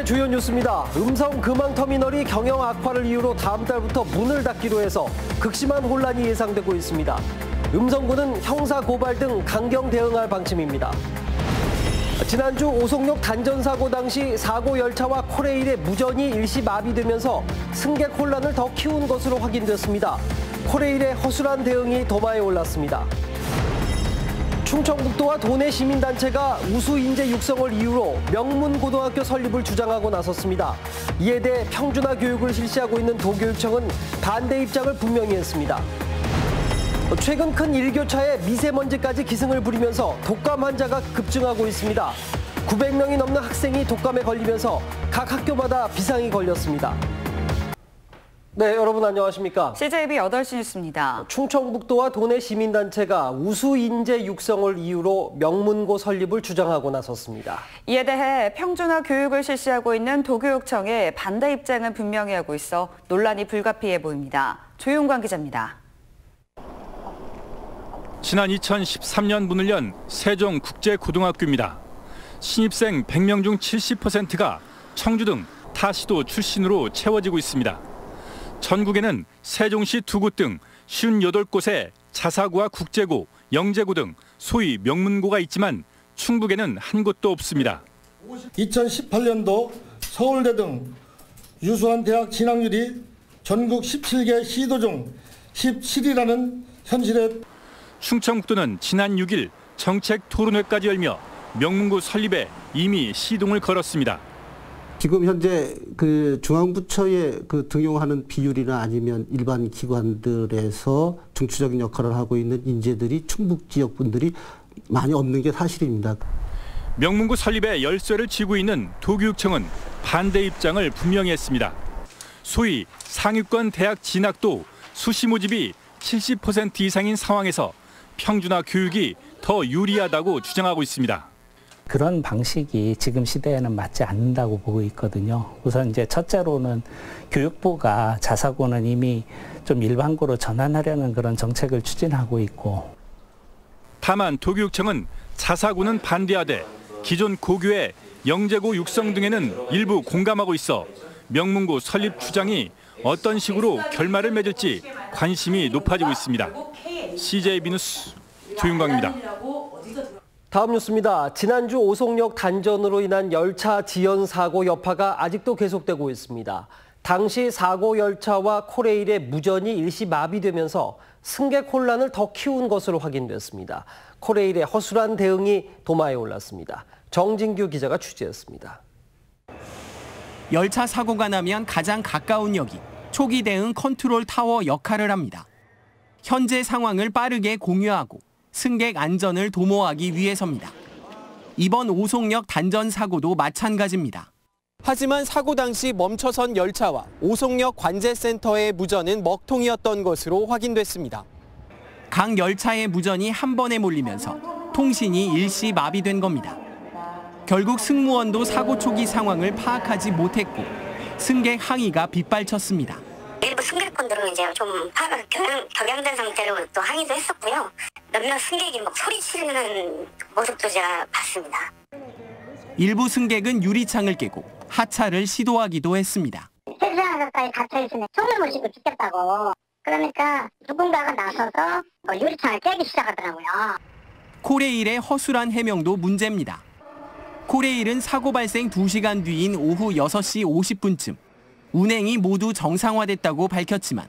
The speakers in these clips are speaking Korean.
주요 뉴스입니다. 음성 금왕터미널이 경영 악화를 이유로 다음 달부터 문을 닫기로 해서 극심한 혼란이 예상되고 있습니다. 음성군은 형사 고발 등 강경 대응할 방침입니다. 지난주 오송역 단전 사고 당시 사고 열차와 코레일의 무전이 일시 마비되면서 승객 혼란을 더 키운 것으로 확인됐습니다. 코레일의 허술한 대응이 도마에 올랐습니다. 충청북도와 도내 시민단체가 우수인재 육성을 이유로 명문고등학교 설립을 주장하고 나섰습니다. 이에 대해 평준화 교육을 실시하고 있는 도교육청은 반대 입장을 분명히 했습니다. 최근 큰 일교차에 미세먼지까지 기승을 부리면서 독감 환자가 급증하고 있습니다. 900명이 넘는 학생이 독감에 걸리면서 각 학교마다 비상이 걸렸습니다. 네, 여러분 안녕하십니까? CJB 8시 뉴스입니다. 충청북도와 도내 시민단체가 우수인재 육성을 이유로 명문고 설립을 주장하고 나섰습니다. 이에 대해 평준화 교육을 실시하고 있는 도교육청의 반대 입장은 분명히 하고 있어 논란이 불가피해 보입니다. 조용관 기자입니다. 지난 2013년 문을 연 세종국제고등학교입니다. 신입생 100명 중 70%가 청주 등 타시도 출신으로 채워지고 있습니다. 전국에는 세종시 2곳 등 58곳에 자사고와 국제고, 영재고 등 소위 명문고가 있지만 충북에는 한 곳도 없습니다. 2018년도 서울대 등 유수한 대학 진학률이 전국 17개 시도 중 17위라는 현실에 충청북도는 지난 6일 정책 토론회까지 열며 명문고 설립에 이미 시동을 걸었습니다. 지금 현재 중앙부처에 등용하는 비율이나 아니면 일반 기관들에서 중추적인 역할을 하고 있는 인재들이 충북 지역 분들이 많이 없는 게 사실입니다. 명문고 설립에 열쇠를 쥐고 있는 도교육청은 반대 입장을 분명히 했습니다. 소위 상위권 대학 진학도 수시 모집이 70% 이상인 상황에서 평준화 교육이 더 유리하다고 주장하고 있습니다. 그런 방식이 지금 시대에는 맞지 않는다고 보고 있거든요. 우선 이제 첫째로는 교육부가 자사고는 이미 좀 일반고로 전환하려는 그런 정책을 추진하고 있고. 다만 도교육청은 자사고는 반대하되 기존 고교의 영재고 육성 등에는 일부 공감하고 있어 명문고 설립 주장이 어떤 식으로 결말을 맺을지 관심이 높아지고 있습니다. CJB 뉴스 조윤광입니다. 다음 뉴스입니다. 지난주 오송역 단전으로 인한 열차 지연 사고 여파가 아직도 계속되고 있습니다. 당시 사고 열차와 코레일의 무전이 일시 마비되면서 승객 혼란을 더 키운 것으로 확인됐습니다. 코레일의 허술한 대응이 도마에 올랐습니다. 정진규 기자가 취재했습니다. 열차 사고가 나면 가장 가까운 역이 초기 대응 컨트롤 타워 역할을 합니다. 현재 상황을 빠르게 공유하고 승객 안전을 도모하기 위해서입니다. 이번 오송역 단전 사고도 마찬가지입니다. 하지만 사고 당시 멈춰선 열차와 오송역 관제센터의 무전은 먹통이었던 것으로 확인됐습니다. 각 열차의 무전이 한 번에 몰리면서 통신이 일시 마비된 겁니다. 결국 승무원도 사고 초기 상황을 파악하지 못했고 승객 항의가 빗발쳤습니다. 일부 승객분들은 이제 좀 격양된 상태로 또 항의도 했었고요. 몇몇 승객이 막 소리 지르는 모습도 제가 봤습니다. 일부 승객은 유리창을 깨고 하차를 시도하기도 했습니다. 세수장에서까지 닫혀있으면 숨을 못 쉬고 죽겠다고. 그러니까 누군가가 나서서 유리창을 깨기 시작하더라고요. 코레일의 허술한 해명도 문제입니다. 코레일은 사고 발생 2시간 뒤인 오후 6시 50분쯤 운행이 모두 정상화됐다고 밝혔지만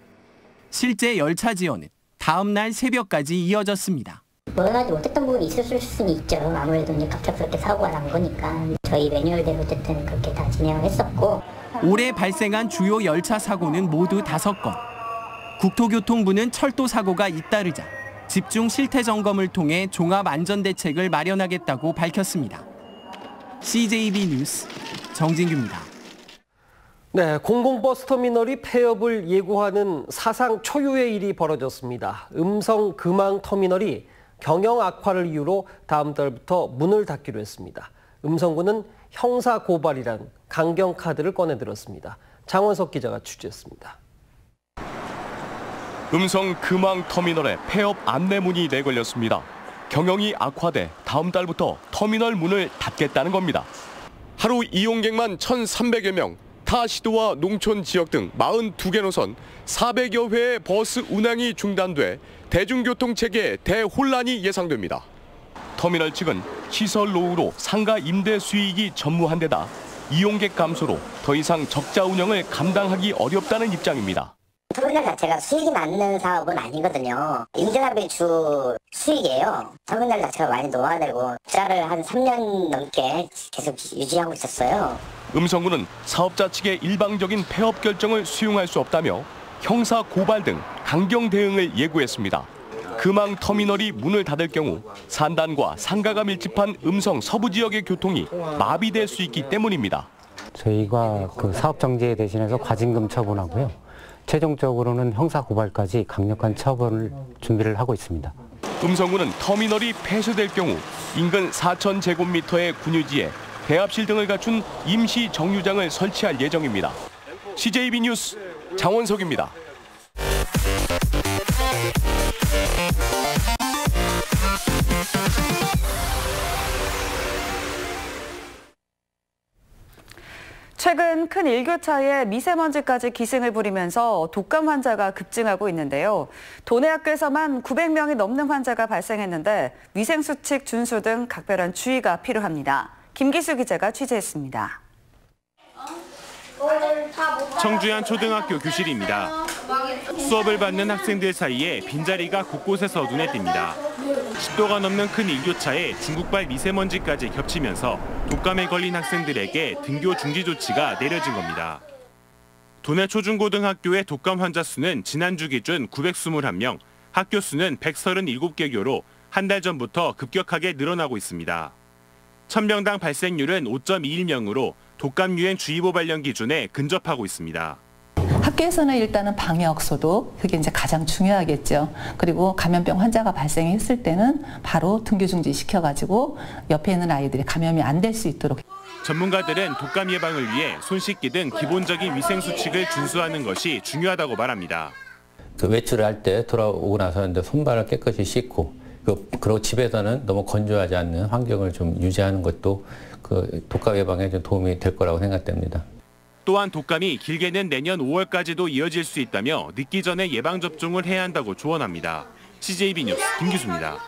실제 열차 지연은 다음 날 새벽까지 이어졌습니다. 원하지 못했던 부분이 있을 수는 있죠. 아무래도 이제 갑작스럽게 사고가 난 거니까 저희 매뉴얼대로 어쨌든 그렇게 다 진행을 했었고. 올해 발생한 주요 열차 사고는 모두 5건. 국토교통부는 철도 사고가 잇따르자 집중 실태 점검을 통해 종합 안전 대책을 마련하겠다고 밝혔습니다. CJB 뉴스 정진규입니다. 네, 공공버스 터미널이 폐업을 예고하는 사상 초유의 일이 벌어졌습니다. 음성 금왕 터미널이 경영 악화를 이유로 다음 달부터 문을 닫기로 했습니다. 음성군은 형사 고발이란 강경 카드를 꺼내들었습니다. 장원석 기자가 취재했습니다. 음성 금왕 터미널에 폐업 안내문이 내걸렸습니다. 경영이 악화돼 다음 달부터 터미널 문을 닫겠다는 겁니다. 하루 이용객만 1,300여 명, 타 시도와 농촌 지역 등 42개 노선 400여 회의 버스 운항이 중단돼 대중교통 체계에 대혼란이 예상됩니다. 터미널 측은 시설 노후로 상가 임대 수익이 전무한 데다 이용객 감소로 더 이상 적자 운영을 감당하기 어렵다는 입장입니다. 터미널 자체가 수익이 나는 사업은 아니거든요. 임대사업이 주 수익이에요. 터미널 자체가 많이 노화되고 투자를 한 3년 넘게 계속 유지하고 있었어요. 음성군은 사업자 측의 일방적인 폐업 결정을 수용할 수 없다며 형사 고발 등 강경 대응을 예고했습니다. 금왕 터미널이 문을 닫을 경우 산단과 상가가 밀집한 음성 서부 지역의 교통이 마비될 수 있기 때문입니다. 저희가 그 사업 정지에 대신해서 과징금 처분하고요. 최종적으로는 형사 고발까지 강력한 처벌을 준비를 하고 있습니다. 음성군은 터미널이 폐쇄될 경우 인근 4,000제곱미터의 군유지에 대합실 등을 갖춘 임시 정류장을 설치할 예정입니다. CJB 뉴스 장원석입니다. 최근 큰 일교차에 미세먼지까지 기승을 부리면서 독감 환자가 급증하고 있는데요. 도내 학교에서만 900명이 넘는 환자가 발생했는데 위생수칙 준수 등 각별한 주의가 필요합니다. 김기수 기자가 취재했습니다. 청주의 한 초등학교 교실입니다. 수업을 받는 학생들 사이에 빈자리가 곳곳에서 눈에 띕니다. 10도가 넘는 큰 일교차에 중국발 미세먼지까지 겹치면서 독감에 걸린 학생들에게 등교 중지 조치가 내려진 겁니다. 도내 초중고등학교의 독감 환자 수는 지난주 기준 921명, 학교 수는 137개 교로 한 달 전부터 급격하게 늘어나고 있습니다. 1000명당 발생률은 5.21명으로 독감 유행 주의보 발령 기준에 근접하고 있습니다. 학교에서는 일단은 방역 소독, 그게 이제 가장 중요하겠죠. 그리고 감염병 환자가 발생했을 때는 바로 등교 중지 시켜가지고 옆에 있는 아이들이 감염이 안 될 수 있도록. 전문가들은 독감 예방을 위해 손 씻기 등 기본적인 위생 수칙을 준수하는 것이 중요하다고 말합니다. 그 외출을 할 때 돌아오고 나서는 손발을 깨끗이 씻고, 그리고 집에서는 너무 건조하지 않는 환경을 좀 유지하는 것도 그 독감 예방에 좀 도움이 될 거라고 생각됩니다. 또한 독감이 길게는 내년 5월까지도 이어질 수 있다며 늦기 전에 예방접종을 해야 한다고 조언합니다. CJB 뉴스 김기수입니다.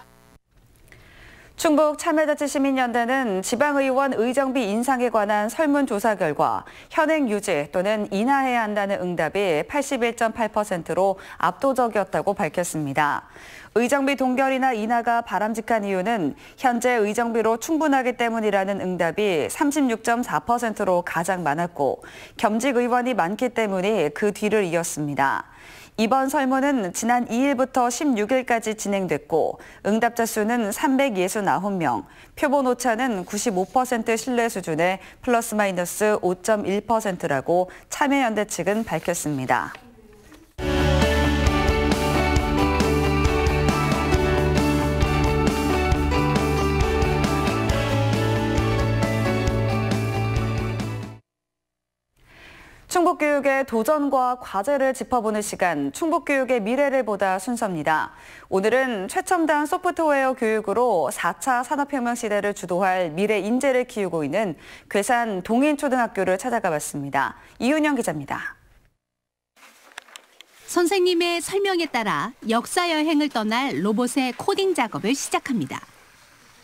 충북 참여자치시민연대는 지방의원 의정비 인상에 관한 설문조사 결과 현행 유지 또는 인하해야 한다는 응답이 81.8%로 압도적이었다고 밝혔습니다. 의정비 동결이나 인하가 바람직한 이유는 현재 의정비로 충분하기 때문이라는 응답이 36.4%로 가장 많았고 겸직 의원이 많기 때문이 그 뒤를 이었습니다. 이번 설문은 지난 2일부터 16일까지 진행됐고 응답자 수는 369명, 표본 오차는 95% 신뢰 수준의 플러스 마이너스 5.1%라고 참여연대 측은 밝혔습니다. 충북교육의 도전과 과제를 짚어보는 시간, 충북교육의 미래를 보다 순서입니다. 오늘은 최첨단 소프트웨어 교육으로 4차 산업혁명 시대를 주도할 미래 인재를 키우고 있는 괴산 동인초등학교를 찾아가 봤습니다. 이윤영 기자입니다. 선생님의 설명에 따라 역사 여행을 떠날 로봇의 코딩 작업을 시작합니다.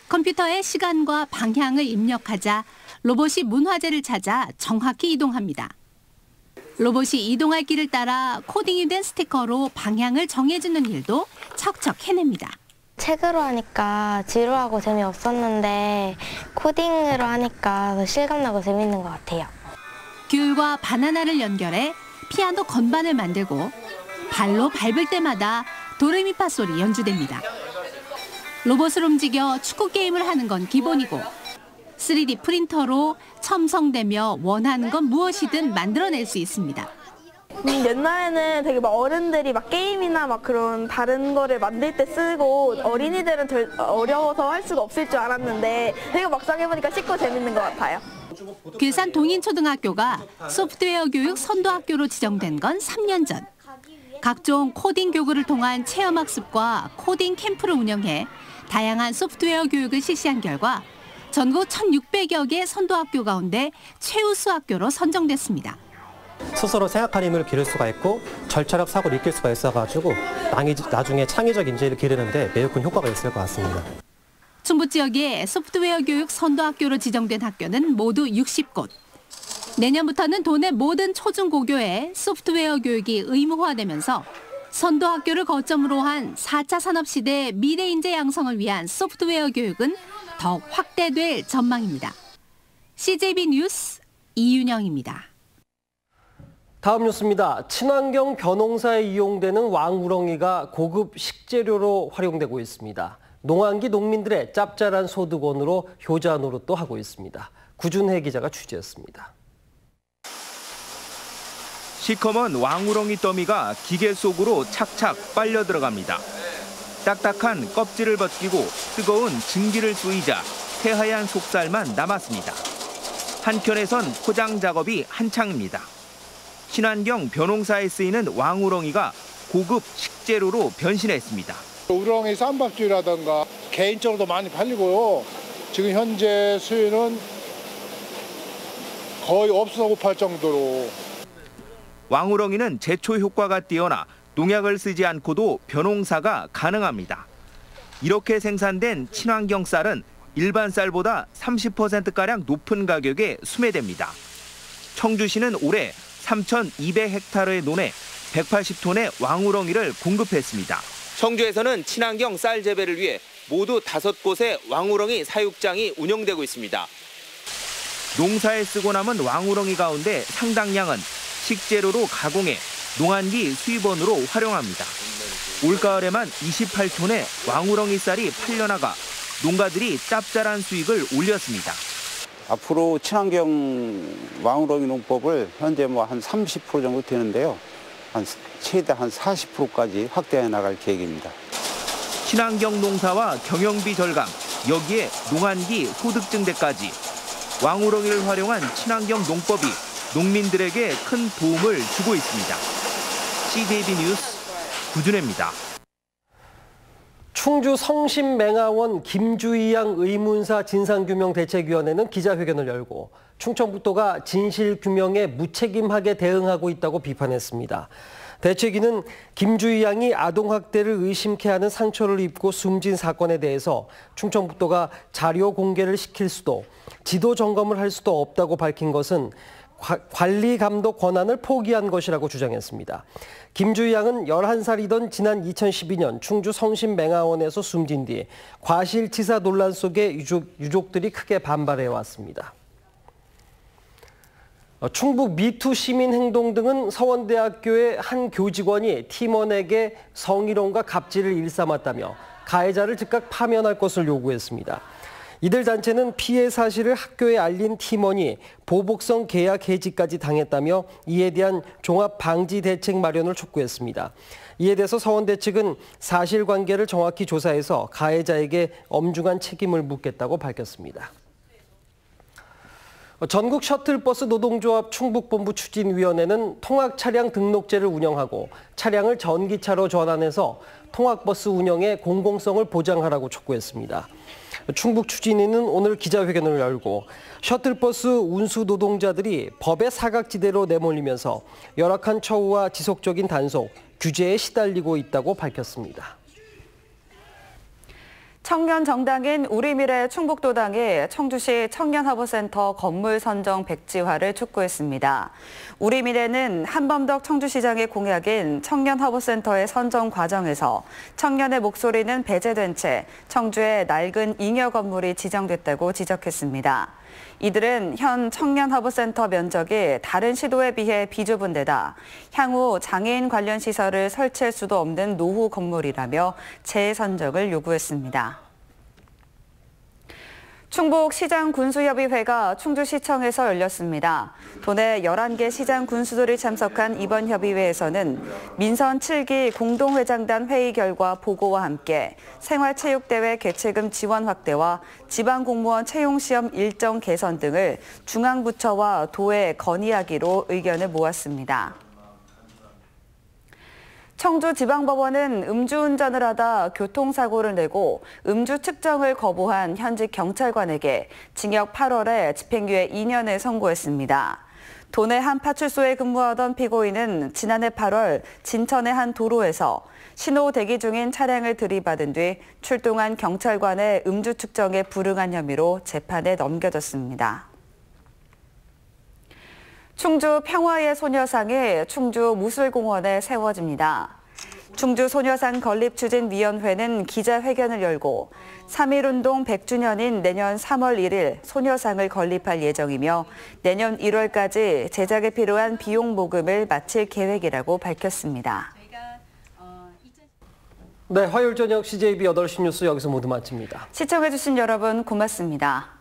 컴퓨터에 시간과 방향을 입력하자 로봇이 문화재를 찾아 정확히 이동합니다. 로봇이 이동할 길을 따라 코딩이 된 스티커로 방향을 정해주는 일도 척척 해냅니다. 책으로 하니까 지루하고 재미없었는데 코딩으로 하니까 더 실감나고 재밌는 것 같아요. 귤과 바나나를 연결해 피아노 건반을 만들고 발로 밟을 때마다 도레미파 소리 연주됩니다. 로봇을 움직여 축구 게임을 하는 건 기본이고 3D 프린터로 첨성되며 원하는 건 무엇이든 만들어낼 수 있습니다. 옛날에는 되게 막 어른들이 막 게임이나 막 그런 다른 거를 만들 때 쓰고 어린이들은 덜 어려워서 할 수가 없을 줄 알았는데 되게 막상 해보니까 쉽고 재밌는 것 같아요. 괴산 동인초등학교가 소프트웨어 교육 선도학교로 지정된 건 3년 전. 각종 코딩 교구를 통한 체험학습과 코딩 캠프를 운영해 다양한 소프트웨어 교육을 실시한 결과 전국 1,600여 개 선도학교 가운데 최우수 학교로 선정됐습니다. 스스로 생각하는 힘을 기를 수가 있고 절차적 사고를 익힐 수가 있어가지고 나중에 창의적 인재를 기르는데 매우 큰 효과가 있을 것 같습니다. 충북 지역에 소프트웨어 교육 선도학교로 지정된 학교는 모두 60곳. 내년부터는 도내 모든 초중고교에 소프트웨어 교육이 의무화되면서 선도학교를 거점으로 한 4차 산업시대의 미래 인재 양성을 위한 소프트웨어 교육은 더욱 확대될 전망입니다. CJB 뉴스 이윤영입니다. 다음 뉴스입니다. 친환경 벼농사에 이용되는 왕우렁이가 고급 식재료로 활용되고 있습니다. 농한기 농민들의 짭짤한 소득원으로 효자 노릇도 하고 있습니다. 구준혜 기자가 취재했습니다. 시커먼 왕우렁이 더미가 기계 속으로 착착 빨려 들어갑니다. 딱딱한 껍질을 벗기고 뜨거운 증기를 쏘이자 새하얀 속살만 남았습니다. 한켠에선 포장 작업이 한창입니다. 친환경 벼농사에 쓰이는 왕우렁이가 고급 식재료로 변신했습니다. 우렁이 쌈밥주라든가 개인적으로도 많이 팔리고요. 지금 현재 수요는 거의 없어 고팔 정도로. 왕우렁이는 제초 효과가 뛰어나 농약을 쓰지 않고도 벼농사가 가능합니다. 이렇게 생산된 친환경 쌀은 일반 쌀보다 30%가량 높은 가격에 수매됩니다. 청주시는 올해 3,200헥타르의 논에 180톤의 왕우렁이를 공급했습니다. 청주에서는 친환경 쌀 재배를 위해 모두 5곳의 왕우렁이 사육장이 운영되고 있습니다. 농사에 쓰고 남은 왕우렁이 가운데 상당량은 식재료로 가공해 농한기 수입원으로 활용합니다. 올가을에만 28톤의 왕우렁이 쌀이 팔려나가 농가들이 짭짤한 수익을 올렸습니다. 앞으로 친환경 왕우렁이 농법을 현재 한 30% 정도 되는데요. 최대 한 40%까지 확대해 나갈 계획입니다. 친환경 농사와 경영비 절감, 여기에 농한기 소득 증대까지 왕우렁이를 활용한 친환경 농법이 농민들에게 큰 도움을 주고 있습니다. CJB 뉴스 구준혜입니다. 충주 성심맹하원 김주희양 의문사 진상규명대책위원회는 기자회견을 열고 충청북도가 진실규명에 무책임하게 대응하고 있다고 비판했습니다. 대책위는 김주희양이 아동학대를 의심케 하는 상처를 입고 숨진 사건에 대해서 충청북도가 자료 공개를 시킬 수도 지도 점검을 할 수도 없다고 밝힌 것은 관리 감독 권한을 포기한 것이라고 주장했습니다. 김주희 양은 11살이던 지난 2012년 충주 성심맹하원에서 숨진 뒤 과실치사 논란 속에 유족들이 크게 반발해왔습니다. 충북 미투 시민행동 등은 서원대학교의 한 교직원이 팀원에게 성희롱과 갑질을 일삼았다며 가해자를 즉각 파면할 것을 요구했습니다. 이들 단체는 피해 사실을 학교에 알린 팀원이 보복성 계약 해지까지 당했다며 이에 대한 종합 방지 대책 마련을 촉구했습니다. 이에 대해서 서원대 측은 사실관계를 정확히 조사해서 가해자에게 엄중한 책임을 묻겠다고 밝혔습니다. 전국 셔틀버스 노동조합 충북본부 추진위원회는 통학차량 등록제를 운영하고 차량을 전기차로 전환해서 통학버스 운영의 공공성을 보장하라고 촉구했습니다. 충북 추진위는 오늘 기자회견을 열고 셔틀버스 운수 노동자들이 법의 사각지대로 내몰리면서 열악한 처우와 지속적인 단속, 규제에 시달리고 있다고 밝혔습니다. 청년 정당인 우리미래 충북도당이 청주시 청년화보센터 건물 선정 백지화를 촉구했습니다. 우리미래는 한범덕 청주시장의 공약인 청년화보센터의 선정 과정에서 청년의 목소리는 배제된 채 청주의 낡은 잉여 건물이 지정됐다고 지적했습니다. 이들은 현 청년화보센터 면적이 다른 시도에 비해 비좁은 데다 향후 장애인 관련 시설을 설치할 수도 없는 노후 건물이라며 재선정을 요구했습니다. 충북시장군수협의회가 충주시청에서 열렸습니다. 도내 11개 시장 군수들이 참석한 이번 협의회에서는 민선 7기 공동회장단 회의 결과 보고와 함께 생활체육대회 개최금 지원 확대와 지방공무원 채용시험 일정 개선 등을 중앙부처와 도에 건의하기로 의견을 모았습니다. 청주지방법원은 음주운전을 하다 교통사고를 내고 음주 측정을 거부한 현직 경찰관에게 징역 8월에 집행유예 2년을 선고했습니다. 도내 한 파출소에 근무하던 피고인은 지난해 8월 진천의 한 도로에서 신호 대기 중인 차량을 들이받은 뒤 출동한 경찰관의 음주 측정에 불응한 혐의로 재판에 넘겨졌습니다. 충주 평화의 소녀상이 충주 무술공원에 세워집니다. 충주 소녀상 건립추진위원회는 기자회견을 열고 3.1운동 100주년인 내년 3월 1일 소녀상을 건립할 예정이며 내년 1월까지 제작에 필요한 비용 모금을 마칠 계획이라고 밝혔습니다. 네, 화요일 저녁 CJB 8시 뉴스 여기서 모두 마칩니다. 시청해주신 여러분 고맙습니다.